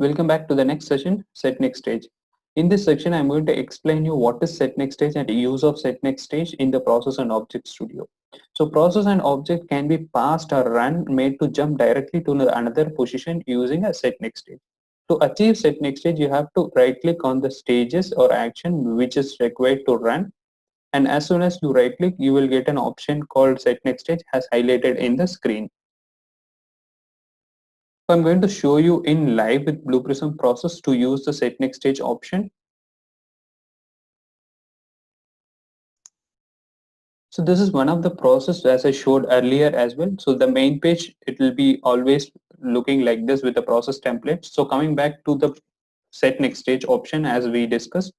Welcome back to the next session, set next stage. In this section, I'm going to explain you what is set next stage and the use of set next stage in the process and object studio. So process and object can be passed or run made to jump directly to another position using a set next stage. To achieve set next stage, you have to right click on the stages or action which is required to run. And as soon as you right click, you will get an option called set next stage as highlighted in the screen. So I'm going to show you in live with Blue Prism process to use the set next stage option. So this is one of the process as I showed earlier as well. So the main page, it will be always looking like this with the process template. So coming back to the set next stage option as we discussed.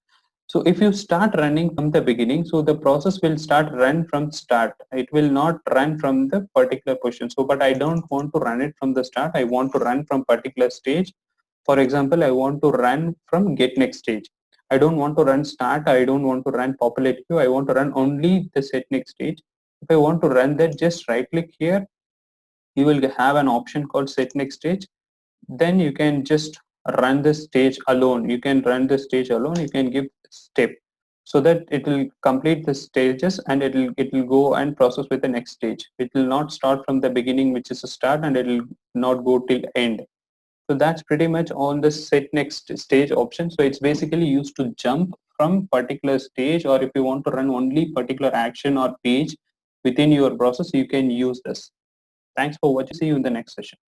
So if you start running from the beginning, so the process will start run from start. It will not run from the particular position. So, but I don't want to run it from the start. I want to run from particular stage. For example, I want to run from get next stage. I don't want to run start. I don't want to run populate queue. I want to run only the set next stage. If I want to run that, just right click here. You will have an option called set next stage. Then you can just run the stage alone. You can run the stage alone. You can give step so that it will complete the stages and it will go and process with the next stage. It will not start from the beginning, which is a start, and it will not go till end. So that's pretty much on the set next stage option. So it's basically used to jump from particular stage, or if you want to run only particular action or page within your process, you can use this. Thanks for watching. See you in the next session.